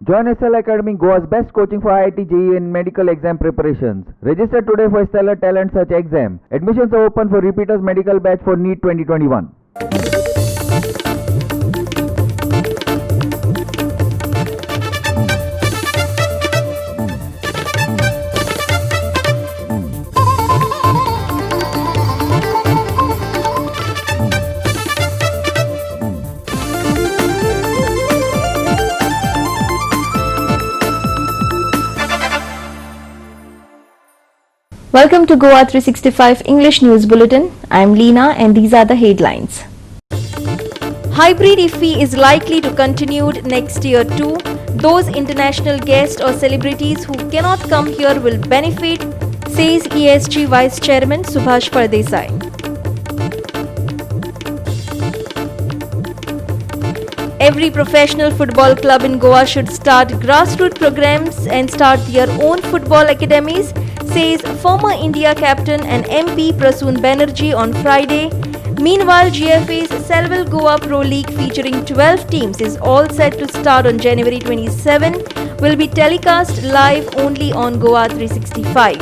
Join SL Academy, Goa's best coaching for IIT, JEE and medical exam preparations. Register today for Stellar Talent Search exam. Admissions are open for repeaters medical batch for NEET 2021. Welcome to Goa 365 English News Bulletin. I am Leena and these are the headlines. Hybrid IFFI is likely to continue next year too. Those international guests or celebrities who cannot come here will benefit, says ESG Vice Chairman Subhash Pardesai. Every professional football club in Goa should start grassroots programs and start their own football academies, says former India captain and MP Prasoon Banerjee on Friday. Meanwhile, GFA's Selval Goa Pro League featuring 12 teams is all set to start on January 27, will be telecast live only on Goa 365.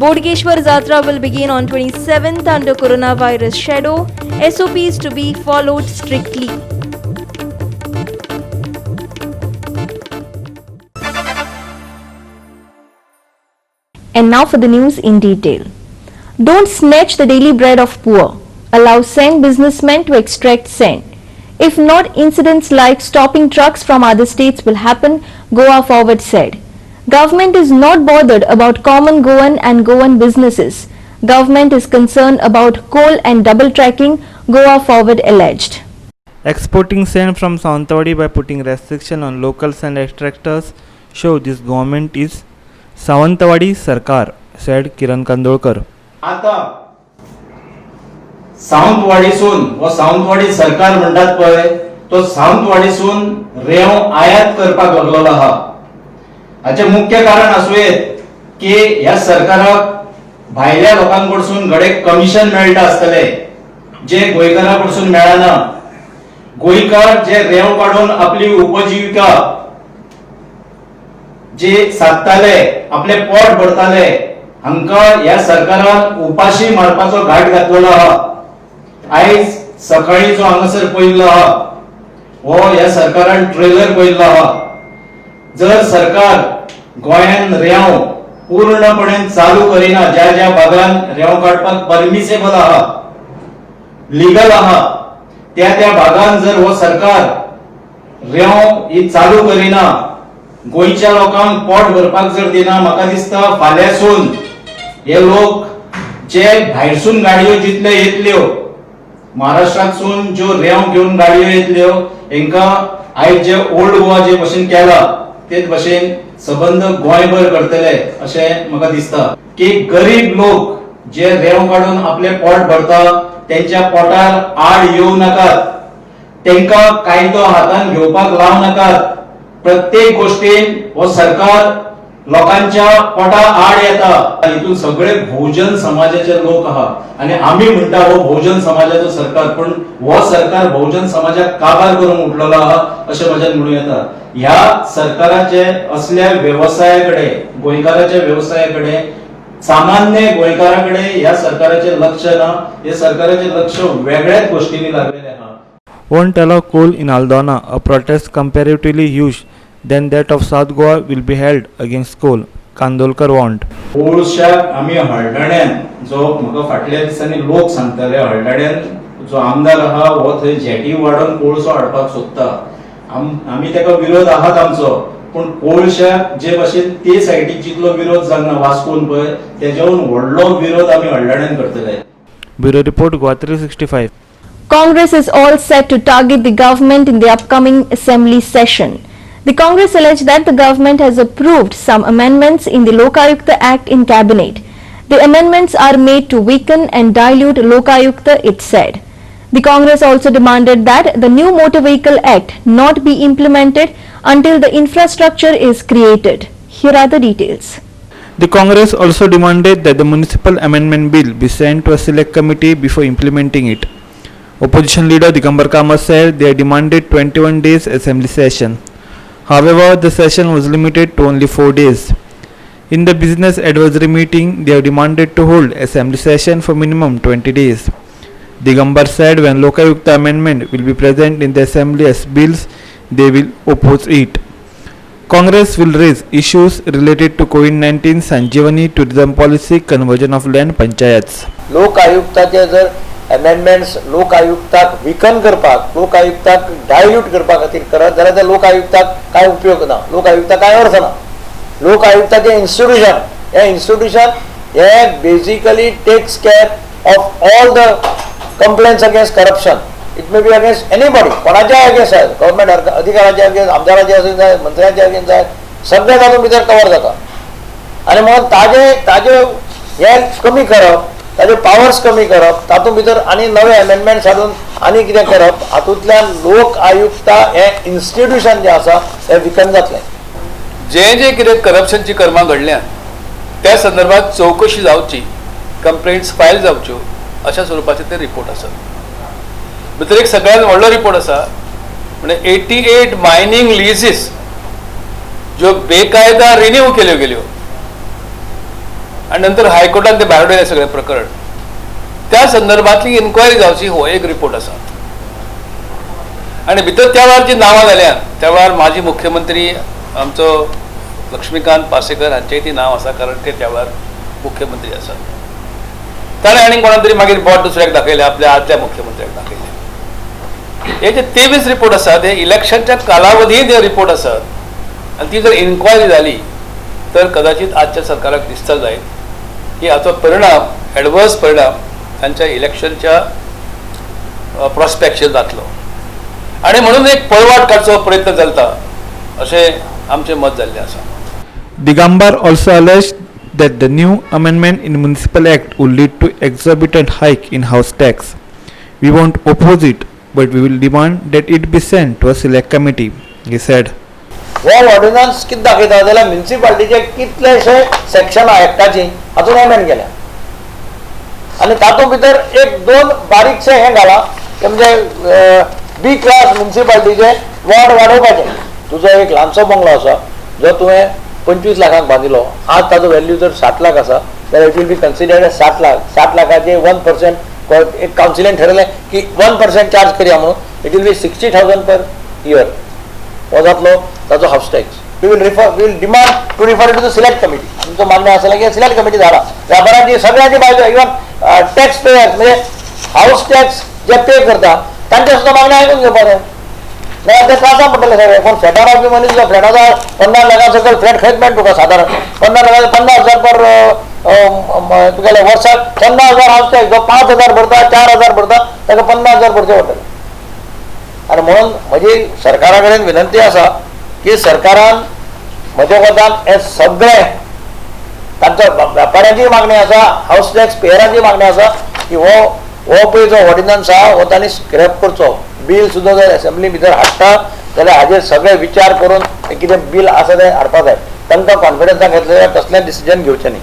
Bodhgeshwar Jatra will begin on 27th under coronavirus shadow. SOPs to be followed strictly. And now for the news in detail. Don't snatch the daily bread of poor. Allow sand businessmen to extract sand. If not, incidents like stopping trucks from other states will happen, Goa Forward said. Government is not bothered about common Goan and Goan businesses. Government is concerned about coal and double tracking, Goa Forward alleged. Exporting sand from Sawantwadi by putting restriction on local sand extractors show this government is Sawantwadi सरकार, said किरण कांदोळकर. आता सावंतवाडीसून व सावंतवाडी सरकार म्हणतात पळय तो सावंतवाडीसून रेंव आयात करपाक लागलेलो आहा. हाचे मुख्य कारण आसूयेत की ह्या सरकाराक भायल्या लोकांकडसून गडे कमिशन मेळटा आसतले जे गोंयकारांकडसून मेळना. गोंयकार जे रेंव काढून आपली उपजीविका जे साधताले आपले पोट भरताले हांकां ह्या सरकारान उपाशी मारपाचो घाट घातलेलो आहा. आयज सकाळी जो हांगासर पयल्लो आहा हो ह्या सरकारान ट्रेलर पयल्लो आहा. जर सरकार गोंयान रेंव पूर्णपणे चालू करिना, ज्या ज्या भागान रेंव काडपाक परमिसेबल आहा, लीगल आहा, त्या भागान जर हो सरकार रेंव ही चालू करिना, गोंयच्या लोकांक पोट भरपाक जर दिना, म्हाका दिसता फाल्यासून हे लोक जे भायरसून गाडयो जितले येतल्यो, महाराष्ट्रातसून ज्यो रेंव घेवन गाडयो येतल्यो, हेंका आयज जे ओल्ड गोवा जे भशेन केला तेच भशेन सबंद गोंयभर करतले अशें म्हाका दिसता. की गरीब लोक जे रेंव काडून आपले पोट भरता त्यांच्या पोटार आड येवं नाकात, तेंका कायदो हातान घेवपाक लाव नाकात. प्रत्येक गोष्टीन हो सरकार लोकांच्या पोटा आड येता. हितून सगळे बहुजन समाजाचे लोक आहात आणि आम्ही म्हणता हो बहुजन समाजाचो सरकार, पण हो सरकार बहुजन समाजाक काबार करून उठलेलो आहा अशें म्हाज्यान म्हणूं येता. ह्या सरकाराचे असल्या व्यवसायाकडे, गोंयकाराच्या व्यवसायाकडे, सामान्य गोंयकाराकडे ह्या सरकाराचे लक्ष ना. हे सरकाराचे लक्ष वेगळ्याच गोष्टींनी लागलेले आहा. Won't allow coal in Aldona, a protest comparatively huge than that of South Goa will be held against coal, Kandolkar warned. कोळशाक आमी हळदण्यान जो म्हाका फाटल्या दिसांनी लोक सांगताले, हळदण्यान जो आमदार आहा हो थंय जेटी वाडोवन कोळसो हाडपाक सोदता. आमी तेका विरोध आहात आमचो, पण कोळशाक जे भशेन ते सायडीक जितलो विरोध जाल्लो वास्कोन पळय तेज्याहून व्हडलो विरोध आमी हळदण्यान करतले. Bureau Report, Goa 365. Congress is all set to target the government in the upcoming assembly session. The Congress alleged that the government has approved some amendments in the Lokayukta Act in Cabinet. The amendments are made to weaken and dilute Lokayukta, it said. The Congress also demanded that the new Motor Vehicle Act not be implemented until the infrastructure is created. Here are the details. The Congress also demanded that the Municipal Amendment Bill be sent to a select committee before implementing it. Opposition leader Digambar Kamath said they demanded 21 days assembly session. However, the session was limited to only 4 days. In the business advisory meeting, they have demanded to hold assembly session for minimum 20 days. Digambar said when Lokayukta amendment will be present in the assembly as bills, they will oppose it. Congress will raise issues related to COVID-19, Sanjeevani, tourism policy, conversion of land panchayats. लोक आयुक्ताचे जर amendments लोक आयुक्ताक विकन करपाक लोक आयुक्ताक dilute करपा खातीर करत जाल्यार त्या लोक आयुक्ताक काय उपयोग ना, लोक आयुक्ताक काय अर्थ ना. लोक आयुक्ताचे इन्स्टिट्यूशन हे basically takes care of all the complaints against corruption. It may be against anybody, कोणाच्याय अगेन्स्ट आहे, गव्हर्नमेंट अधिकाऱ्याचे अगेन्स्ट, आमदाराचे अगेन्स्ट जाय, मंत्र्याचे अगेन्स्ट जाय, सगळे तातूंत भितर कवर जाता. आनी म्हणून ताजे हे कमी करप, ताजे पावर्स कमी करप, तातूंत भितर आनी नवे अमेंडमेंट्स हाडून आनी कितें करप, हातूंतल्यान लोक आयुक्ता हे इन्स्टिट्यूशन जे आसा हे विकन जातलें. जे कितें करप्शनची कर्मां घडल्या त्या संदर्भात चौकशी जावची, कंप्लेंट्स फायल जावच्यो अशा स्वरूपाचे ते रिपोर्ट आसात. भितर एक सगळ्यात व्हडलो रिपोर्ट आसा म्हणजे 88 मायनिंग लिजीस ज्यो बेकायदा रिन्यू केल्यो गेल्यो आणि नंतर हायकोर्टान ते भायर उडयलें सगळें प्रकरण, त्या संदर्भातली इन्क्वायरी जावची हो एक रिपोर्ट आसा. आणि भितर त्या वेळार जी नांवां जाल्यात त्या वेळार माजी मुख्यमंत्री आमचो लक्ष्मीकांत पार्सेकर हांचेय ती नांव आसा, कारण ते त्या वेळार मुख्यमंत्री आसात. ताणें आनी कोणा तरी मागीर बोट दुसऱ्याक दाखयलें, आपल्या आदल्या मुख्यमंत्र्याक दाखयलें. हे जे 23 रिपोर्ट आसात हे इलेक्शनच्या कालावधींत हे रिपोर्ट आसात आनी ती जर इन्क्वायरी जाली तर कदाचित आजच्या सरकाराक दिसता जाय की हाचो परिणाम एडवर्स परिणाम तांच्या इलेक्शनच्या प्रॉस्पेक्टचेर जातलो. आणि म्हणून एक पळवाट काडचो प्रयत्न चलता अशें आमचें मत जाल्लें आसा. Digambar also alleged that the new amendment in Municipal Act would lead to exorbitant hike in house tax. We won't oppose it, but we will demand that it be sent to a select committee, he said. हो ordnance कितें दाखयता जाल्यार म्युनिसिपालिटीचे कितलेशे section एक्टाची हातून amend केल्या आनी तातूंत भितर एक दोन बारीकशे हे घाला म्हणजे बी क्लास म्युनिसिपालिटीचे वॉर्ड वाडोवपाचे. तुजो एक ल्हानसो बंगलो आसा जो तुवें 25 लाखांक बांदिलो, आज ताजो व्हॅल्यू जर 60 लाख आसा जाल्यार it will be considered as 60 lakh. 60 लाखाचे 1% एक कावन्सिलेन ठरयलें की 1% चार्ज करया म्हणून, it will B 60,000 per year. हो जातलो ताजो house tax. We will demand to refer to the select committee. तुमचो मागणें आसलें की सिलेक्ट कमिटी धाडा. व्यापाराची सगळ्यांची बाजू इवन टॅक्स पेयर्स म्हणजे हाऊस टॅक्स जे पे करता तांचे सुद्दां मागणें आयकून घेवपाक जाय. नाजाल्यार ते त्रासा पडटले सगळे. कोण फ्लॅटार रावपी मनीस जो फ्लॅटाचो 50 लाखां सकयल फ्लॅट खंयच मेळटा तुका सादारण 50 लाखांचे 50,000 पर तुगेले वर्साक 50,000 हाऊस टॅक्स. जो 5,000 भरता 4,000 भरता ताका 50,000 भरचे पडटले. आणि म्हणून म्हजी सरकारा कडेन विनंती आसा की सरकारान म्हज्या कोतान हे सगळे तांच्या व्यापाऱ्यांची मागणी आसा, हाऊस टॅक्स पेयरांची मागणी आसा की हो पळय जो ऑर्डिनन्स आहा हो तांणी स्क्रॅप करचो. बील सुद्दां जर असेंब्ली भितर हाडटा जाल्यार हाजेर सगळे विचार करून कितें बील आसा तें हाडपाक जाय. तांकां कॉन्फिडन्सान घेतले जाल्यार कसलें डिसिजन घेवचें न्ही.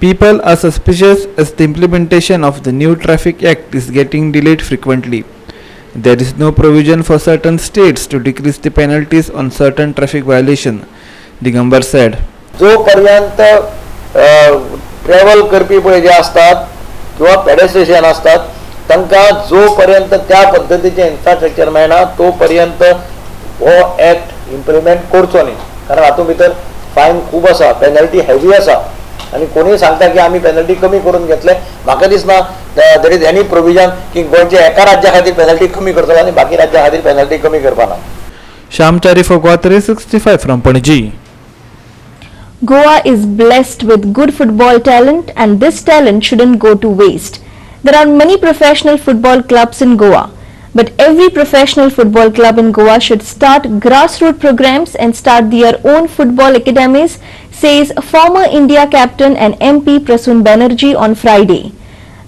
People are suspicious as the implementation of the new Traffic Act is getting delayed frequently. There is no provision for certain states to decrease the penalties on certain traffic violation, Digambar said. जो पर्यंत travel करपी पळय जे असतात किंवा pedestrian असतात तांकां जो पर्यंत त्या पद्दतीचे इन्फ्रास्ट्रक्चर मेळना तो पर्यंत हो ऍक्ट इम्प्लिमेंट करचो न्ही. कारण हातूंत भितर फायन खूब आसा, पेनल्टी हेवी आसा आणि कोणी सांगता की आम्ही पेनल्टी कमी करून घेतले. म्हाका दिसना देर इज एनी प्रोविजन की गोंयच्या एका राज्या खातीर पेनल्टी कमी करतलो आणि बाकी राज्या खातीर पेनल्टी कमी करपाना. Shamchari for Goa 365 from Panaji. Goa is blessed with good football talent and this talent shouldn't go to waste. There are many professional football clubs in Goa, but every professional football club in Goa should start grassroots programs and start their own football academies, says former India captain and MP Prasun Banerjee on Friday.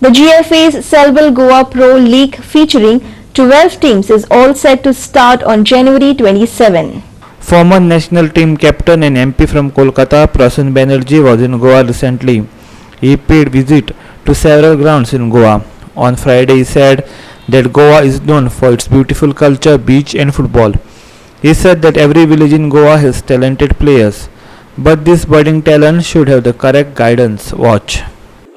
The GFA's Selbel Goa Pro League featuring 12 teams is all set to start on January 27. Former national team captain and MP from Kolkata, Prasun Banerjee was in Goa recently. He paid visit to several grounds in Goa. On Friday he said, that Goa is known for its beautiful culture, beach and football. He said that every village in Goa has talented players, but this budding talent should have the correct guidance. Watch.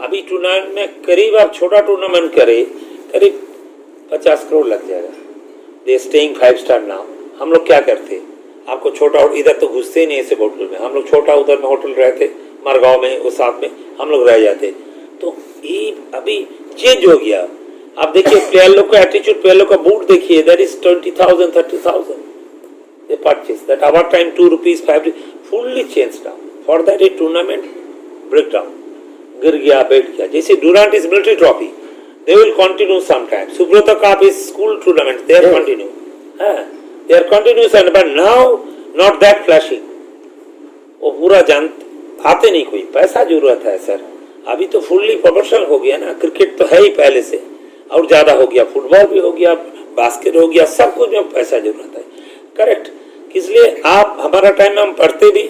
अभी tournament में करीब आप छोटा tournament करें करीब 50 करोड़ लग जाएगा. दे staying 5 star now. हम लोग क्या करते, आपको छोटा इधर तो घुसते ही नहीं ऐसे होटल में. हम लोग छोटा उधर में होटल रहते मरगांव में, उस साथ में हम लोग रह जाते. तो ये अभी चेंज हो गया. आप देखिए प्लेयर लोग का एटीट्यूड, प्लेयर लोग का बूट देखिए, that is 20,000 30,000 they purchase. That our time 2 rupees 5 rupees, fully changed now. For that a tournament breakdown, गिर गया बैठ गया. जैसे Durant is military trophy, they will continue sometime. Subrata Cup is school tournament, they are continue. They are continuous, but now not that flashing. वो पूरा जान आते नहीं कोई, पैसा जरूरत है सर. अभी तो फुल्ली प्रोफेशनल हो गया ना. क्रिकेट तो है ही पहले से और ज्यादा हो गया, फुटबॉल भी हो गया, बास्केट हो गया, सब कुछ में पैसा जरूरत है. करेक्ट. इसलिए आप हमारा टाइम में हम पढ़ते भी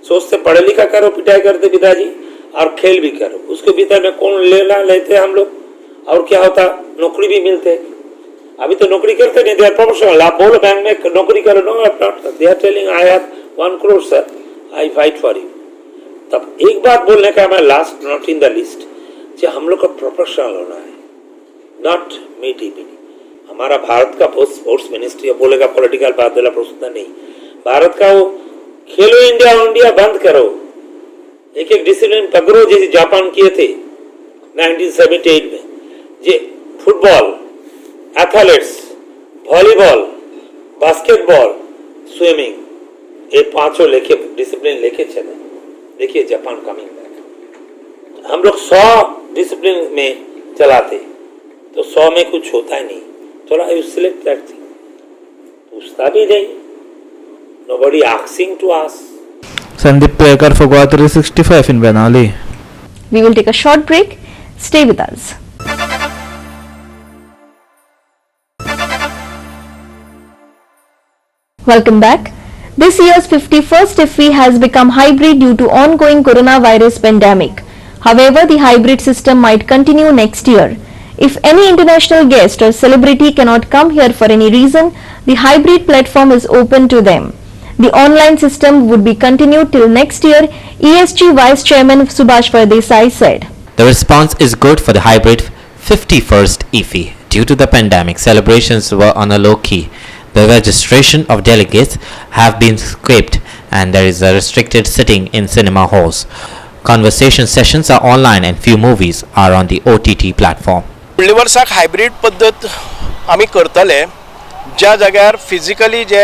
सोचते पढ़े लिखा करो, पिटाई करते पिताजी, और खेल भी करो. उसके भीतर में कौन लेते हम लोग, और क्या होता नौकरी भी मिलते. अभी तो नौकरी करते नहीं, दे आर प्रोफेशनल. आप बोलो बैंक में नौकरी करो, no they are telling I have 1 crore sir, I fight for you. तब एक बात बोलने का मैं last not in the list, जो हम लोग का प्रोफेशनल होना है, नॉट मीठी. हमारा भारत का स्पोर्ट्स मिनिस्ट्री बोलेगा पॉलिटिकल बात वाला प्रश्न नहीं. भारत का वो खेलो इंडिया बंद करो, एक एक डिसिप्लिन पकड़ो, जैसे जापान किए थे 1978 में. जे football, athletes, volleyball, basketball, swimming, ये 5 लेके डिसिप्लिन लेके चले. देखिए जापान कमिंग बैक. हम लोग 100 डिसिप्लिन में चलाते तो 100 में कुछ होता ही नहीं. थोड़ा यू सिलेक्ट दैट थिंग, पूछता भी नहीं. Nobody asking to us. Sandeep Pekar for Goa 365 in Benali. We will take a short break. Stay with us. Welcome back. This year's 51st IFFI has become hybrid due to ongoing coronavirus pandemic. However, the hybrid system might continue next year. If any international guest or celebrity cannot come here for any reason, the hybrid platform is open to them. The online system would be continued till next year, ESG Vice Chairman Subhash Desai said. The response is good for the hybrid 51st IFFI. Due to the pandemic, celebrations were on a low key. The registration of delegates have been scrapped and there is a restricted sitting in cinema halls. Conversation sessions are online and few movies are on the OTT platform. फुडल्या वर्साक hybrid पद्धत आमी करतले, ज्या जाग्यार physically जे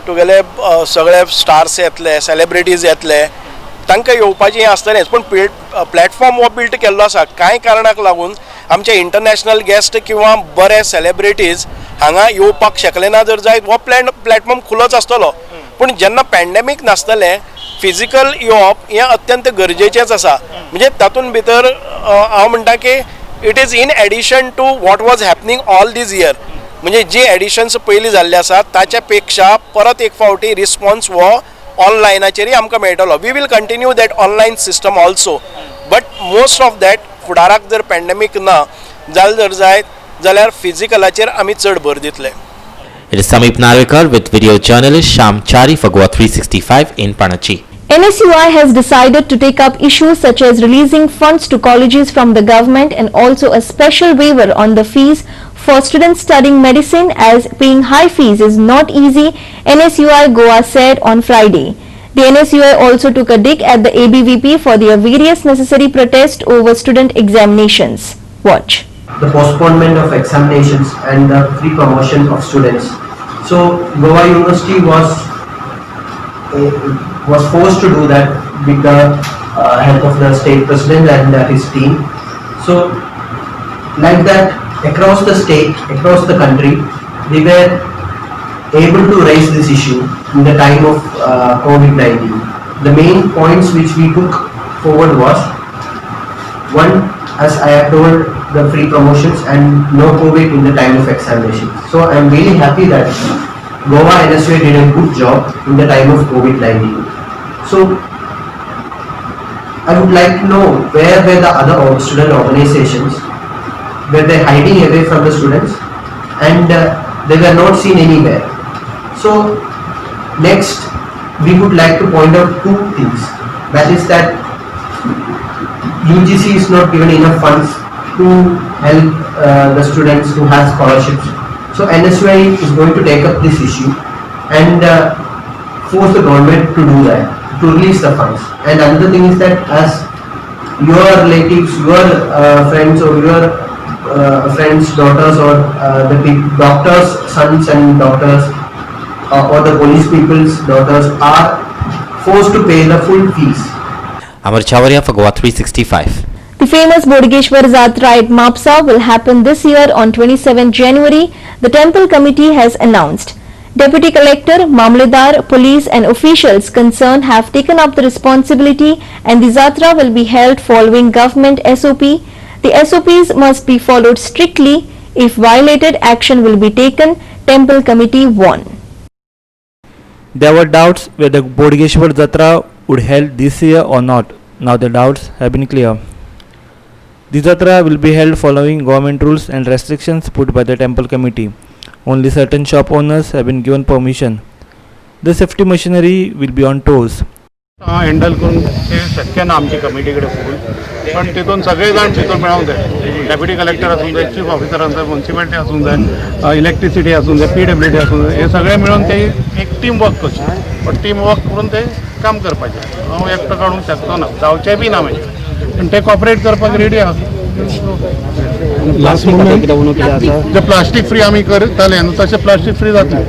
तुगेले सगळे stars येतले, सेलिब्रिटीज येतले, तांकां येवपाचें आसतलेंच, पूण प्लॅटफॉर्म हो बिल्ड केल्लो आसा. कांय कारणाक लागून आमचे इंटरनॅशनल गेस्ट किंवा बरे सेलिब्रिटीज हांगा येवपाक शकले ना जर जायत, हो प्लॅटफॉर्म खुलोच आसतलो. पूण जेन्ना पॅन्डेमीक नासतलें, फिजिकल येवप हें अत्यंत गरजेचेंच आसा. म्हणजे तातूंत भितर हांव म्हणटा की it is in addition to what was happening all these year. म्हणजे जी एडिशन्स पयलीं जाल्ले आसात ताच्या पेक्षा परत एक फावटी रिस्पॉन्स हो ऑनलायनाचेरय आमकां मेळटलो. We will continue that online system also, but most of that फुडाराक जर पॅन्डेमीक ना जाल जर जायत जाल्यार फिजिकलाचेर आमी चड भर दितले. It is Samip Narwekar with video journalist Sham Chari for Goa 365 in Panachi. NSUI has decided to take up issues such as releasing funds to colleges from the government and also a special waiver on the fees for students studying medicine, as paying high fees is not easy, NSUI Goa said on Friday. The NSUI also took a dig at the ABVP for their various necessary protests over student examinations. Watch. The postponement of examinations and the free promotion of students. So Goa University was forced to do that with the help of the state president and his team. So like that, across the state, across the country, we were able to raise this issue in the time of COVID-19. The main points which we took forward was, one, as I have told, the free promotions and no COVID in the time of examinations. So I am really happy that Goa NSUI did a good job in the time of COVID-19. So I would like to know, where were the other student organizations? Were they hiding away from the students? and they were not seen anywhere. So next we would like to point out two things. That is that UGC is not given enough funds to help the students who have scholarships. So NSY is going to take up this issue and force the government to do that, to release the funds. And another thing is that as your relatives, your friends or your friends' daughters or the doctors' sons and daughters or the police people's daughters are forced to pay the full fees. Amar Chavaria for Goa 365. The famous Bodhgeshwar Jatra at Mapsa will happen this year on 27 January, the temple committee has announced. Deputy Collector, Mamledar, police and officials concerned have taken up the responsibility and the Jatra will be held following government SOP. The SOPs must be followed strictly. If violated, action will be taken, temple committee warned. There were doubts whether Bodhgeshwar Jatra would held this year or not. Now the doubts have been clear. The Jatra will be held following government rules and restrictions put by the temple committee. Only certain shop owners have been given permission. The safety machinery will be on toes. Handle करून ते शक्य ना आमची कमिटीकडे full पण तिथून सगळे जाण तिथून मेळूंक जाय डेप्युटी कलेक्टर आसूं जाय चीफ ऑफिसर आसूं जाय म्युन्सिपालिटी आसूं जाय इलेक्ट्रिसिटी आसूं जाय PWD आसूं जाय हे सगळे मिळून ते एक टीम वर्क करची पण टीम वर्क करून ते काम करपाचें हांव एकटो काडूंक शकचो ना जावचें बी ना म्हाजें पण ते कॉपरेट करपाक रेडी आहा लास्ट मोमेंट जे प्लास्टीक फ्री आमी करताले तशें प्लास्टीक फ्री जातलें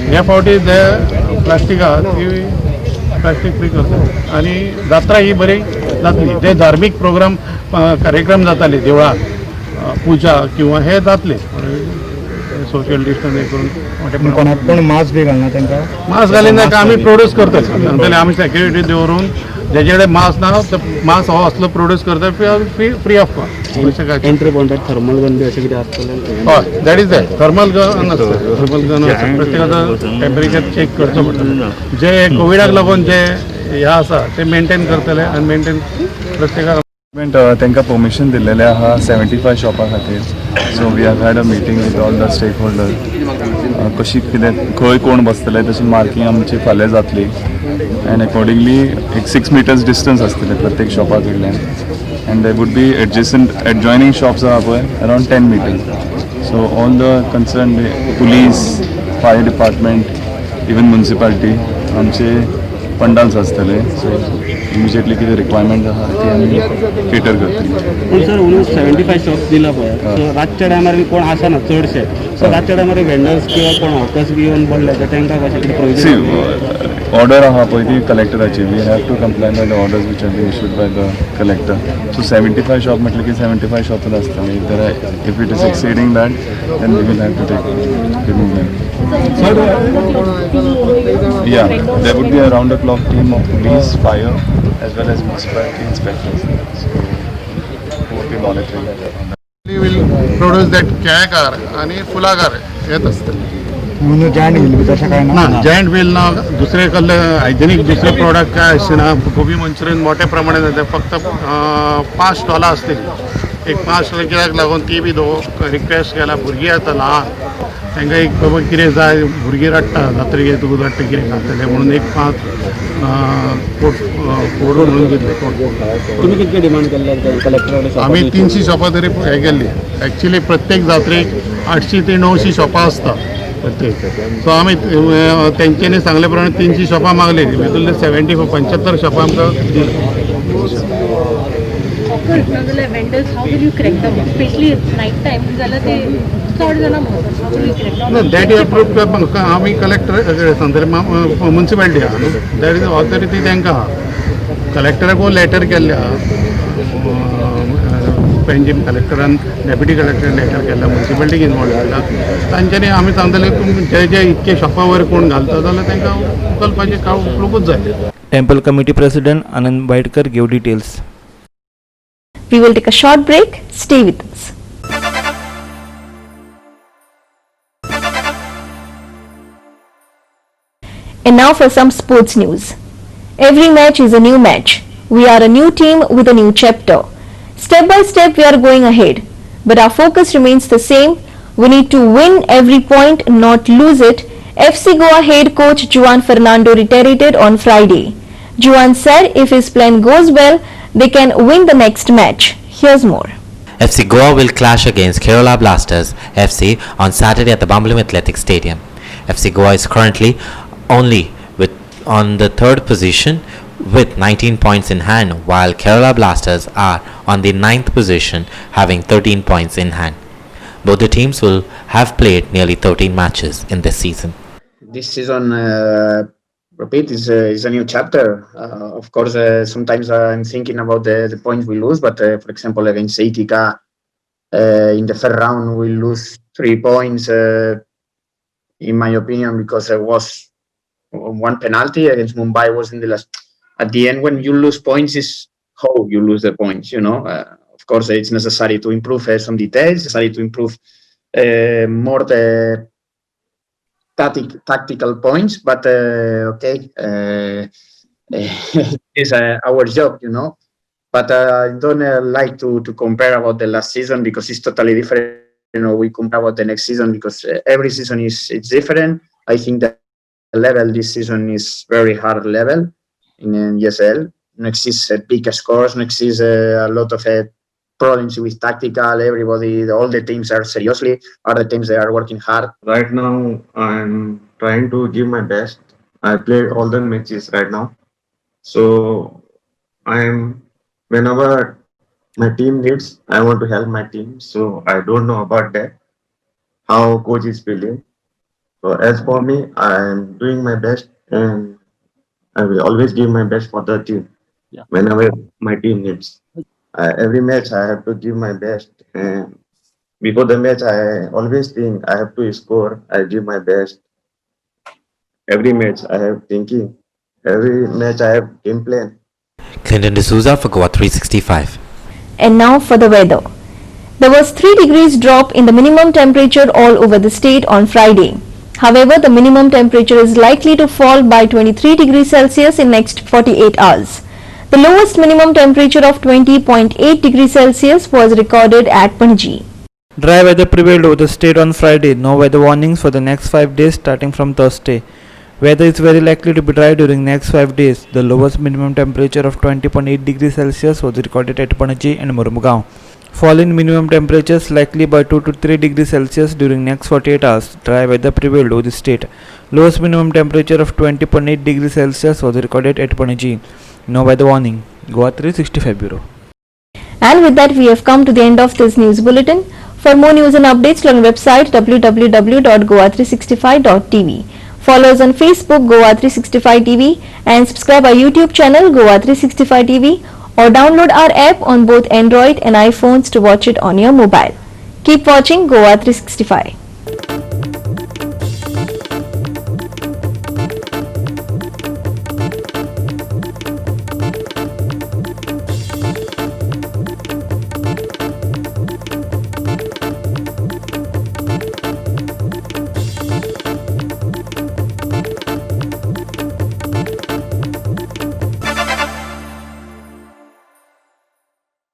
ह्या फावटी जे प्लास्टीक आहा ती प्लास्टीक फ्री करता आणि जात्रा ही बरी जातली ते धार्मीक प्रोग्राम कार्यक्रम जाताले देवळात पुजा किंवा हे जातले सोशल डिस्टन्स हे करून कोणाक कोण मास्क बी घालना तांकां मास्क घालीन ताका आमी प्रोड्यूस करतले आमी सेक्युरिटी दवरून जेजे कडेन मास्क ना तो मास्क हो असलो प्रोड्यूस करता फ्री ऑफ कॉस्ट एंट्री पॉइंटार थर्मल गन बी अशें कितें आसतलें हय that is that thermal gun आसता थर्मल गन प्रत्येकाचो टेम्परेचर चेक करचो पडटा जे कोविडाक लागून जे हे आसा ते मेंटेन करतले आनी मेंटेन प्रत्येकाक तांकां परमिशन दिल्लेलें आहा 75 शॉपां खातीर so we have had a meeting with all the stakeholder कशी कितें खंय कोण बसतले तशी मार्कींग आमची फाल्यां जातली एंड अकॉर्डिंगली एक 6 meters डिस्टन्स आसतलें प्रत्येक शॉपा कडल्यान and they would be adjoining shops आहा पळय around 10 meters so all the concern police fire department even municipality आमचे पंडाल्स आसतले सो इमिजिएटली कितें रिक्वायरमेंट आहा ती आमी केटर करतली पूण सर उलून 75 शॉप्स दिला पळय सो रातच्या टायमार कोण आसना चडशे सो रातच्या टायमार वेंडर्स किंवा कोण हॉकर्स बी येवन पडले तर तांकां कशें कितें प्रोविजन ऑर्डर आहा पळय ती कलेक्टराची we have to comply by the orders which are been issued by the collector so 75 shop म्हटलें की 75 शॉपूच आसता if it is exceeding that then we will have to take remove them Yeah, there would be a round-the-clock team of police, fire, as well as municipality inspectors. So, who would be monitoring that. We will produce that Kelekar आणि फुलाकार येत असतं म्हणून joint wheel तशें काय ना joint wheel ना दुसरे कसले हायजेनीक दुसरे प्रोडक्ट काय आसना गोबी मंचुरियन मोठ्या प्रमाणात जाता फक्त 5 स्टॉलां आसतली एक 5 स्टॉलां कित्याक लागून ती बी रिक्वेस्ट केला भुरगीं येता ल्हान तांकां एक बाबा कितें जाय भुरगीं रडटा जात्रेक तुका रडटा कितें खातलें म्हणून एक 5 फोड म्हणून घेतले तुमी कितके डिमांड केल्ले कलेक्टर आमी 300 शॉपां तरी हे केल्ली एक्चुली प्रत्येक जात्रेक 800 ते 900 शॉपां आसता प्रत्येक सो आमी तेंच्यांनी सांगले प्रमाणे 300 शॉपां मागली भितरले 75 शॉपां आमकां दिली vendors, how will you correct them, especially at night time? That is approved. आम्ही कलेक्टर म्युन्सिपालिटी आहा न्हू दॅट इज ऑथॉरिटी तांकां आहा कलेक्टराक लेटर केल्ले आहा पेंजीम कलेक्टरान डेप्युटी कलेक्टरान लेटर केला म्युन्सिपालिटीक इनवॉल्व केला तांच्यांनी आमी सांगतले जे जे इतके शॉपा वयर कोण घालता जाल्यार तांकां उखलपाचें काम उखलूंकूच जाय Temple Committee President Anand Baitkar gave details. We will take a short break. Stay with us. And now for some sports news. Every match is a new match. We are a new team with a new chapter. Step by step we are going ahead. But our focus remains the same. We need to win every point, not lose it, FC Goa head coach Juan Fernando reiterated on Friday. Juan said if his plan goes well, they can win the next match. Here's more. FC Goa will clash against Kerala Blasters FC on Saturday at the Bambalam Athletic Stadium. FC Goa is currently only on the third position with 19 points in hand, while Kerala Blasters are on the 9th position having 13 points in hand. Both the teams will have played nearly 13 matches in this season. This season, repeat, is a new chapter. Of course, sometimes I'm thinking about the points we lose, but for example, against Aitika, in the third round, we lose 3 points, in my opinion, because there was one penalty. Against Mumbai was in the last. At the end, when you lose points, is how you lose the points, you know. Of course, it's necessary to improve some details, necessary to improve more the tactical points, but okay, it's our job, you know. But I don't like to compare about the last season because it's totally different. You know, we compare about the next season because every season it's different. I think that the level this season is very hard level in ESL. Next is big scores. Next is a lot of problems with tactical. Everybody, all the teams are seriously. Other teams, they are working hard. Right now, I'm trying to give my best. I played all the matches right now. So whenever my team needs, I want to help my team. So I don't know about that, how coach is feeling. So as for me, I'm doing my best and I will always give my best for the team whenever my team needs. Every match I have to give my best, and before the match I always think I have to score. I give my best. Every match I have thinking. Every match I have game plan. Clinton D'Souza for Goa 365. And now for the weather. There was 3 degrees drop in the minimum temperature all over the state on Friday. However, the minimum temperature is likely to fall by 23 degrees Celsius in next 48 hours. The lowest minimum temperature of 20.8 degrees Celsius was recorded at Panaji. Dry weather prevailed over the state on Friday. No weather warnings for the next 5 days starting from Thursday. Weather is very likely to be dry during next 5 days. The lowest minimum temperature of 20.8 degrees Celsius was recorded at Panaji and Murmugao. Fall in minimum temperatures likely by 2 to 3 degrees Celsius during next 48 hours. Dry weather prevailed over the state. Lowest minimum temperature of 20.8 degrees Celsius was recorded at Panaji. No weather warning. Goa 365 Bureau. And with that, we have come to the end of this news bulletin. For more news and updates, log on website www.goa365.tv. Follow us on Facebook Goa 365 TV and subscribe our YouTube channel Goa 365 TV, or download our app on both Android and iPhones to watch it on your mobile. Keep watching Goa 365.